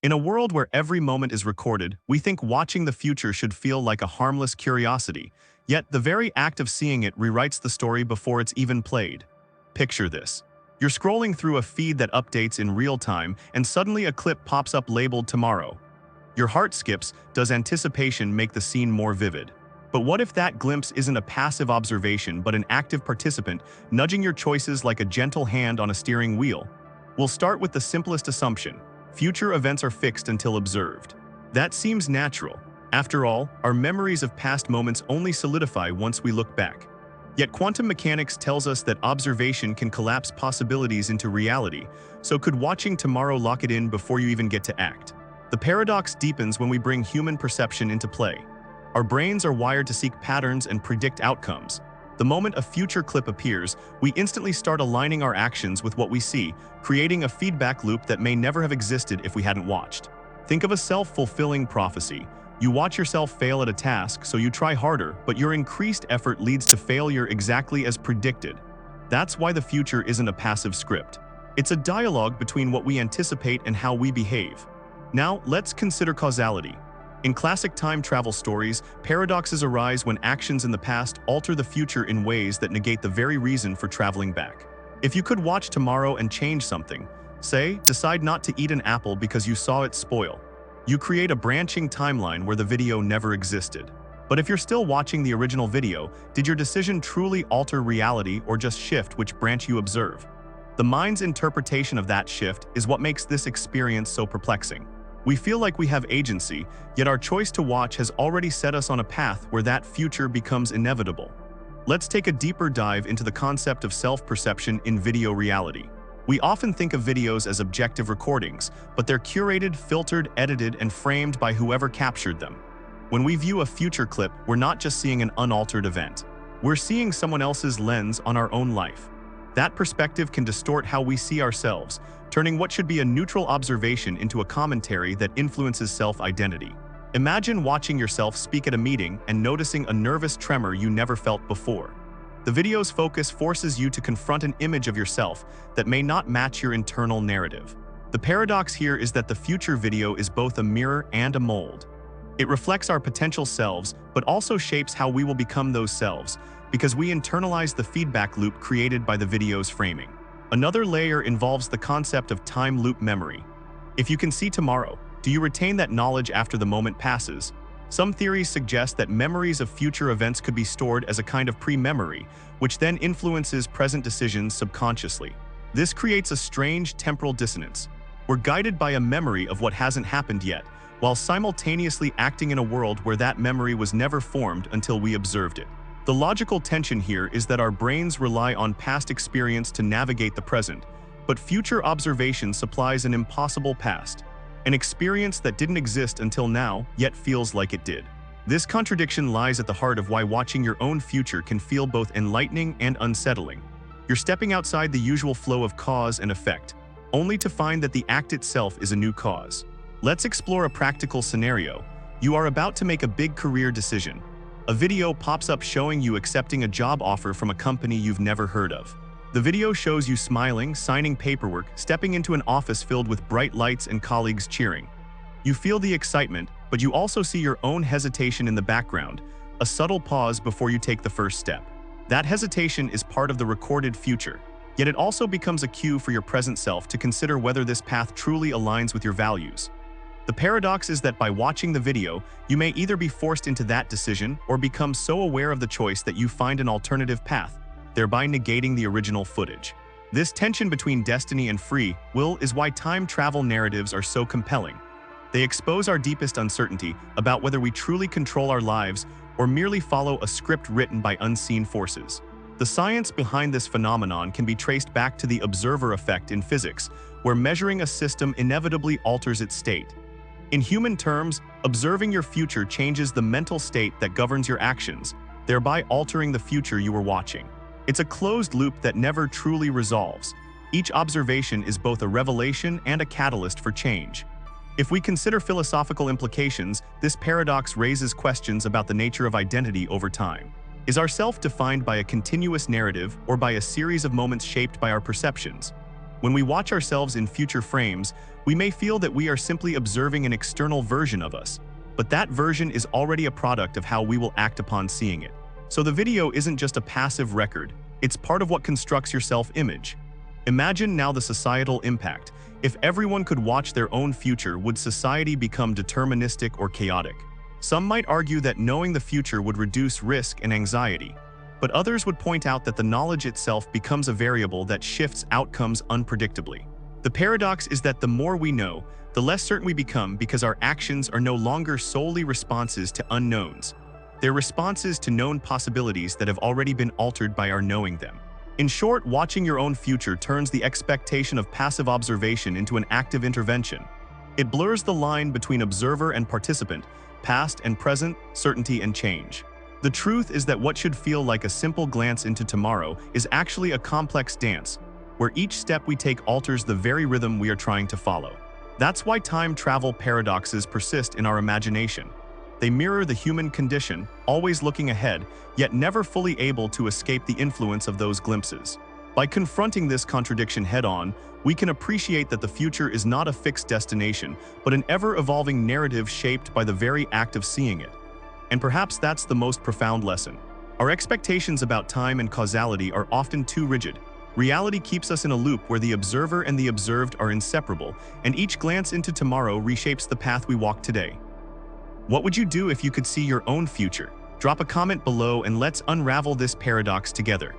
In a world where every moment is recorded, we think watching the future should feel like a harmless curiosity, yet the very act of seeing it rewrites the story before it's even played. Picture this. You're scrolling through a feed that updates in real time, and suddenly a clip pops up labeled tomorrow. Your heart skips. Does anticipation make the scene more vivid? But what if that glimpse isn't a passive observation but an active participant, nudging your choices like a gentle hand on a steering wheel? We'll start with the simplest assumption. Future events are fixed until observed. That seems natural. After all, our memories of past moments only solidify once we look back. Yet quantum mechanics tells us that observation can collapse possibilities into reality, so could watching tomorrow lock it in before you even get to act? The paradox deepens when we bring human perception into play. Our brains are wired to seek patterns and predict outcomes. The moment a future clip appears, we instantly start aligning our actions with what we see, creating a feedback loop that may never have existed if we hadn't watched. Think of a self-fulfilling prophecy. You watch yourself fail at a task, so you try harder, but your increased effort leads to failure exactly as predicted. That's why the future isn't a passive script. It's a dialogue between what we anticipate and how we behave. Now, let's consider causality. In classic time travel stories, paradoxes arise when actions in the past alter the future in ways that negate the very reason for traveling back. If you could watch tomorrow and change something, say, decide not to eat an apple because you saw it spoil, you create a branching timeline where the video never existed. But if you're still watching the original video, did your decision truly alter reality or just shift which branch you observe? The mind's interpretation of that shift is what makes this experience so perplexing. We feel like we have agency, yet our choice to watch has already set us on a path where that future becomes inevitable. Let's take a deeper dive into the concept of self-perception in video reality. We often think of videos as objective recordings, but they're curated, filtered, edited, and framed by whoever captured them. When we view a future clip, we're not just seeing an unaltered event. We're seeing someone else's lens on our own life. That perspective can distort how we see ourselves, turning what should be a neutral observation into a commentary that influences self-identity. Imagine watching yourself speak at a meeting and noticing a nervous tremor you never felt before. The video's focus forces you to confront an image of yourself that may not match your internal narrative. The paradox here is that the future video is both a mirror and a mold. It reflects our potential selves, but also shapes how we will become those selves, because we internalize the feedback loop created by the video's framing. Another layer involves the concept of time loop memory. If you can see tomorrow, do you retain that knowledge after the moment passes? Some theories suggest that memories of future events could be stored as a kind of pre-memory, which then influences present decisions subconsciously. This creates a strange temporal dissonance. We're guided by a memory of what hasn't happened yet, while simultaneously acting in a world where that memory was never formed until we observed it. The logical tension here is that our brains rely on past experience to navigate the present, but future observation supplies an impossible past, an experience that didn't exist until now, yet feels like it did. This contradiction lies at the heart of why watching your own future can feel both enlightening and unsettling. You're stepping outside the usual flow of cause and effect, only to find that the act itself is a new cause. Let's explore a practical scenario. You are about to make a big career decision. A video pops up showing you accepting a job offer from a company you've never heard of. The video shows you smiling, signing paperwork, stepping into an office filled with bright lights and colleagues cheering. You feel the excitement, but you also see your own hesitation in the background, a subtle pause before you take the first step. That hesitation is part of the recorded future, yet it also becomes a cue for your present self to consider whether this path truly aligns with your values. The paradox is that by watching the video, you may either be forced into that decision or become so aware of the choice that you find an alternative path, thereby negating the original footage. This tension between destiny and free will is why time travel narratives are so compelling. They expose our deepest uncertainty about whether we truly control our lives or merely follow a script written by unseen forces. The science behind this phenomenon can be traced back to the observer effect in physics, where measuring a system inevitably alters its state. In human terms, observing your future changes the mental state that governs your actions, thereby altering the future you were watching. It's a closed loop that never truly resolves. Each observation is both a revelation and a catalyst for change. If we consider philosophical implications, this paradox raises questions about the nature of identity over time. Is our self defined by a continuous narrative or by a series of moments shaped by our perceptions? When we watch ourselves in future frames, we may feel that we are simply observing an external version of us, but that version is already a product of how we will act upon seeing it. So the video isn't just a passive record, it's part of what constructs your self-image. Imagine now the societal impact. If everyone could watch their own future, would society become deterministic or chaotic? Some might argue that knowing the future would reduce risk and anxiety, but others would point out that the knowledge itself becomes a variable that shifts outcomes unpredictably. The paradox is that the more we know, the less certain we become because our actions are no longer solely responses to unknowns. They're responses to known possibilities that have already been altered by our knowing them. In short, watching your own future turns the expectation of passive observation into an active intervention. It blurs the line between observer and participant, past and present, certainty and change. The truth is that what should feel like a simple glance into tomorrow is actually a complex dance, where each step we take alters the very rhythm we are trying to follow. That's why time travel paradoxes persist in our imagination. They mirror the human condition, always looking ahead, yet never fully able to escape the influence of those glimpses. By confronting this contradiction head-on, we can appreciate that the future is not a fixed destination, but an ever-evolving narrative shaped by the very act of seeing it. And perhaps that's the most profound lesson. Our expectations about time and causality are often too rigid. Reality keeps us in a loop where the observer and the observed are inseparable, and each glance into tomorrow reshapes the path we walk today. What would you do if you could see your own future? Drop a comment below and let's unravel this paradox together.